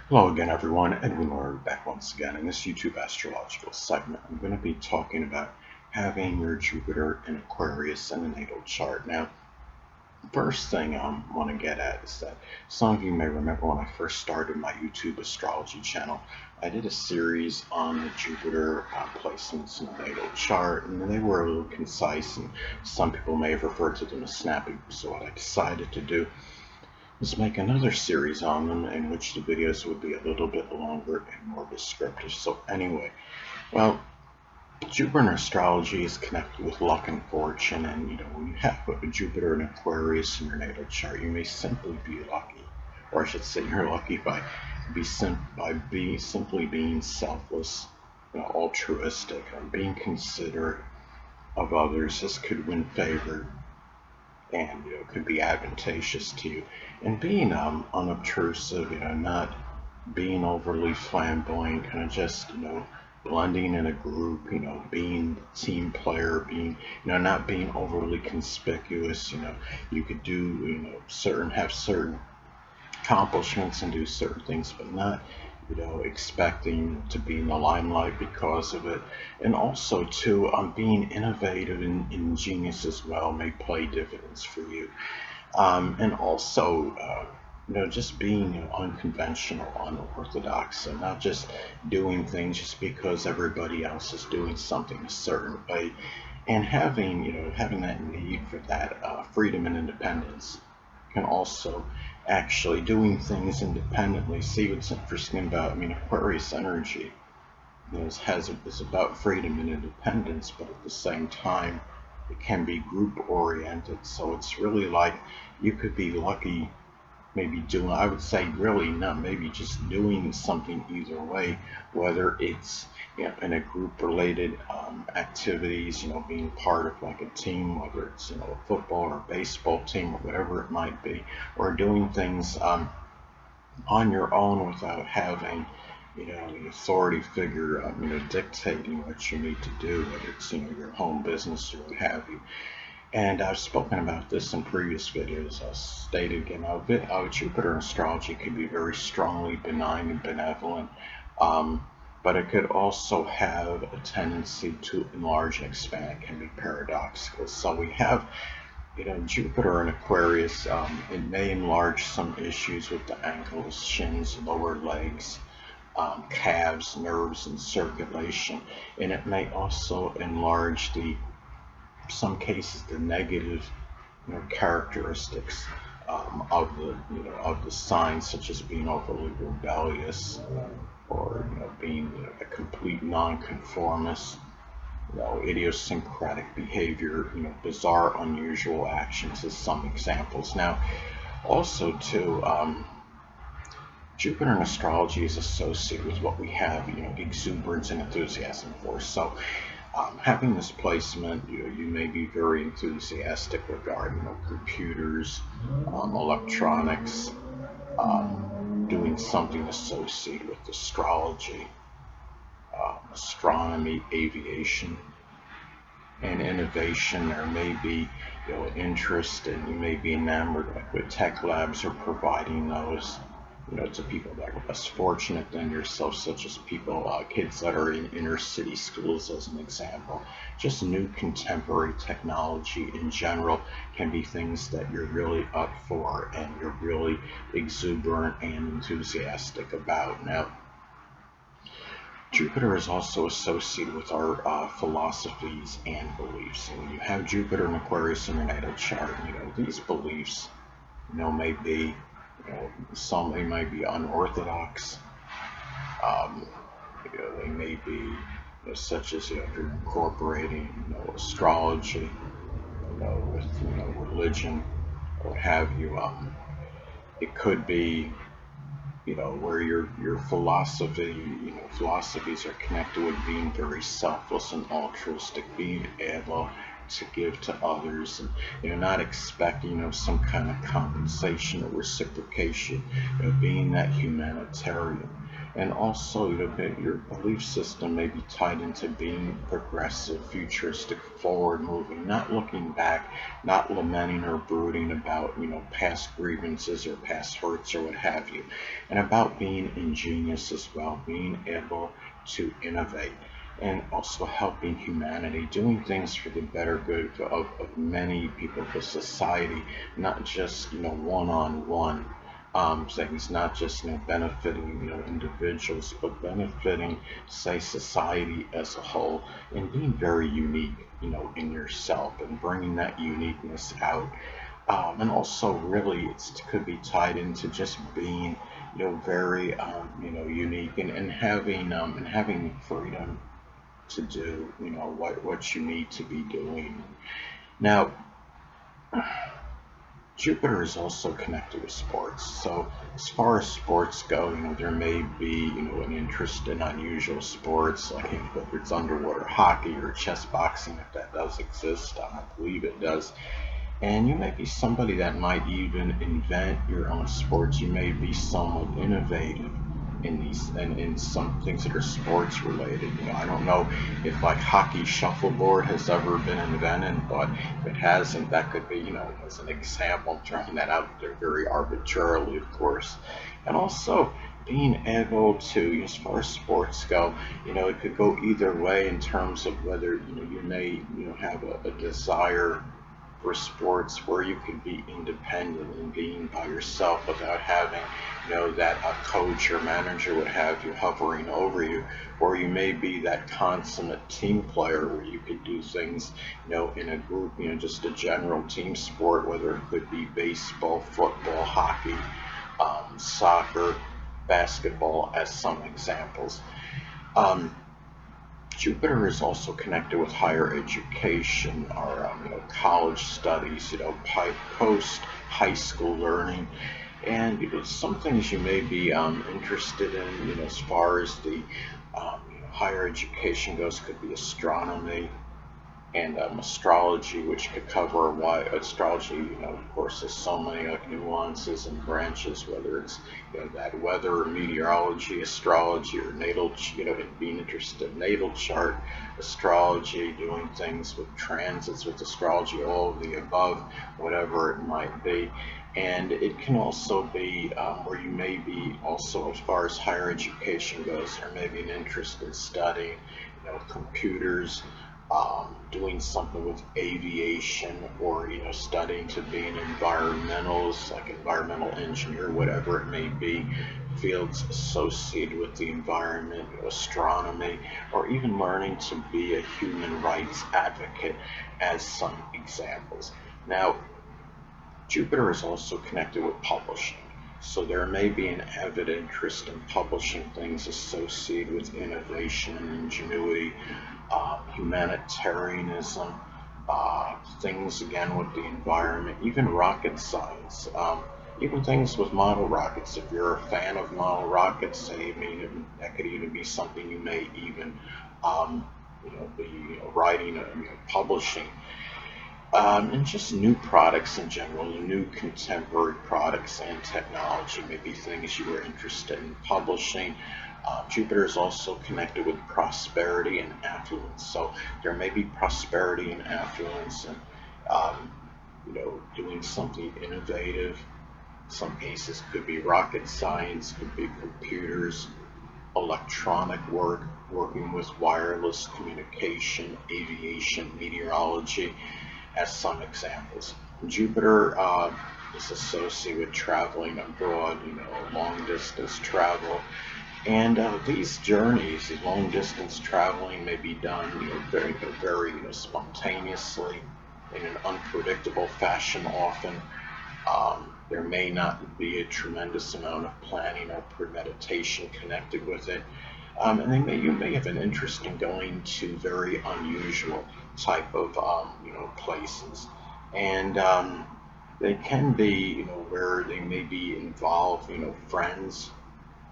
Hello again, everyone. Edwin Learnard back once again. In this YouTube astrological segment, I'm going to be talking about having your Jupiter in Aquarius in the natal chart. Now, first thing I want to get at is that some of you may remember when I first started my YouTube astrology channel, I did a series on the Jupiter placements in the natal chart, and they were a little concise, and some people may have referred to them as snappy. So what I decided to do is make another series on them in which the videos would be a little bit longer and more descriptive. So anyway, well, Jupiter in astrology is connected with luck and fortune, and when you have Jupiter in Aquarius in your natal chart, you may simply be lucky, or I should say, you're lucky by simply being selfless, altruistic, or being considerate of others. This could win favor and could be advantageous to you. And being unobtrusive, not being overly flamboyant, kind of just blending in a group, being a team player, being not being overly conspicuous. You could do have certain accomplishments and do certain things, but not expecting to be in the limelight because of it. And also too, being innovative and ingenious as well may play dividends for you. And also, just being unconventional, unorthodox, and not just doing things just because everybody else is doing something a certain way, and having that need for that freedom and independence can also actually doing things independently. See what's interesting about, Aquarius energy is about freedom and independence, but at the same time, it can be group oriented. So it's really like you could be lucky maybe doing, I would say really not maybe just doing something either way, whether it's in a group related activities, being part of like a team, whether it's a football or baseball team or whatever it might be, or doing things on your own without having the authority figure dictating what you need to do, whether it's your home business or what have you. And I've spoken about this in previous videos. I'll state it again. Jupiter in astrology can be very strongly benign and benevolent, but it could also have a tendency to enlarge and expand. It can be paradoxical. So we have, Jupiter in Aquarius. It may enlarge some issues with the ankles, shins, lower legs, calves, nerves, and circulation. And it may also enlarge some cases the negative characteristics of the signs, such as being overly rebellious, or being a complete nonconformist, idiosyncratic behavior, bizarre, unusual actions, as some examples. Now, also too, Jupiter in astrology is associated with what we have, exuberance and enthusiasm for. So having this placement, you may be very enthusiastic regarding computers, electronics, doing something associated with astrology, astronomy, aviation, and innovation. There may be interest, and you may be enamored, like with tech labs are providing those to people that are less fortunate than yourself, such as kids that are in inner city schools, as an example. Just new contemporary technology in general can be things that you're really up for and you're really exuberant and enthusiastic about. Now, Jupiter is also associated with our philosophies and beliefs. And when you have Jupiter and Aquarius in your natal chart, these beliefs, may be some they might be unorthodox. They may be such as if you're incorporating astrology, with religion, what have you. It could be where your philosophies are connected with being very selfless and altruistic, being able to give to others, and not expecting some kind of compensation or reciprocation, being that humanitarian. And also, your belief system may be tied into being progressive, futuristic, forward moving, not looking back, not lamenting or brooding about, past grievances or past hurts or what have you, and about being ingenious as well, being able to innovate and also helping humanity, doing things for the better good of many people, for society, not just, one-on-one things, not just, benefiting, individuals, but benefiting, say, society as a whole, and being very unique, in yourself and bringing that uniqueness out. And also, really, it could be tied into just being, very, unique, and having freedom to do, what you need to be doing. Now, Jupiter is also connected with sports. So as far as sports go, there may be, an interest in unusual sports, like whether it's underwater hockey or chess boxing, if that does exist. I believe it does. And you may be somebody that might even invent your own sports. You may be somewhat innovative in these and in some things that are sports related. I don't know if like hockey shuffleboard has ever been invented, but if it hasn't, that could be, as an example. I'm throwing that out there very arbitrarily, of course. And also being able to, as far as sports go, it could go either way in terms of whether, you may, have a desire for sports where you can be independent and being by yourself without having, that a coach or manager would have you hovering over you, or you may be that consummate team player where you could do things, in a group, just a general team sport, whether it could be baseball, football, hockey, soccer, basketball, as some examples. Um, Jupiter is also connected with higher education or college studies, post high school learning, and some things you may be interested in, as far as the higher education goes, could be astronomy, and astrology, which could cover why astrology, of course, has so many nuances and branches, whether it's, that weather, meteorology, astrology, or natal, being interested in natal chart, astrology, doing things with transits with astrology, all of the above, whatever it might be. And it can also be where you may be also, as far as higher education goes, there may be an interest in studying, computers, doing something with aviation, or studying to be an environmentalist, like environmental engineer, whatever it may be, fields associated with the environment, astronomy, or even learning to be a human rights advocate, as some examples. Now, Jupiter is also connected with publishing. So there may be an avid interest in publishing things associated with innovation and ingenuity, humanitarianism, things again with the environment, even rocket science, even things with model rockets. If you're a fan of model rockets, I mean, that could even be something you may even, be writing, publishing. And just new products in general, new contemporary products and technology, maybe things you were interested in publishing. Jupiter is also connected with prosperity and affluence. So there may be prosperity and affluence, and doing something innovative. Some cases could be rocket science, could be computers, electronic work, working with wireless communication, aviation, meteorology, as some examples. Jupiter is associated with traveling abroad, long distance travel. And these journeys, long distance traveling, may be done, very, spontaneously, in an unpredictable fashion often. There may not be a tremendous amount of planning or premeditation connected with it. And you may have an interest in going to very unusual type of, places. And they can be, where they may be involve, friends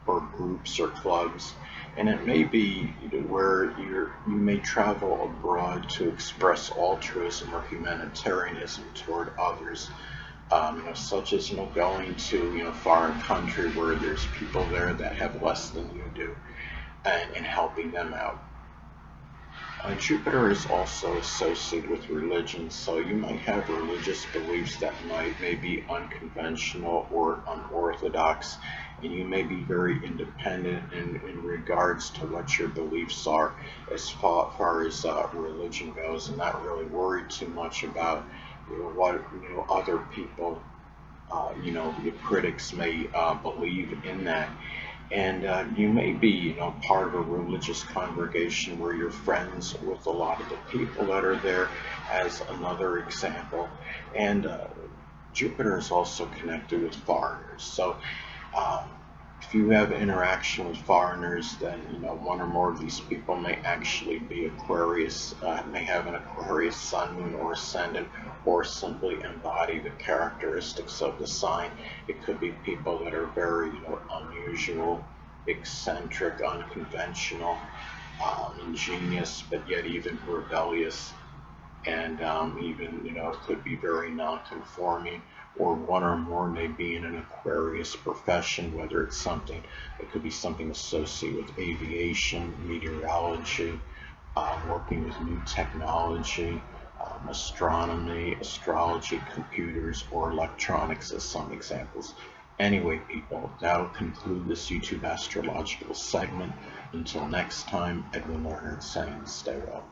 or groups or clubs. And it may be, where you may travel abroad to express altruism or humanitarianism toward others. such as going to foreign country where there's people there that have less than you do, and helping them out. Jupiter is also associated with religion, so you might have religious beliefs that may be unconventional or unorthodox, and you may be very independent in regards to what your beliefs are as far as religion goes, and not really worry too much about what other people, the critics may believe in that. And you may be, part of a religious congregation where you're friends with a lot of the people that are there, as another example. And Jupiter is also connected with foreigners. So um, if you have interaction with foreigners, then one or more of these people may actually be Aquarius, may have an Aquarius sun, moon, or ascendant, or simply embody the characteristics of the sign. It could be people that are very unusual, eccentric, unconventional, ingenious, but yet even rebellious, and even it could be very non-conforming, or one or more may be in an Aquarius profession, whether it's something, it could be something associated with aviation, meteorology, working with new technology, astronomy, astrology, computers, or electronics as some examples. Anyway, people, that'll conclude this YouTube astrological segment. Until next time, Edwin Learnard saying stay well.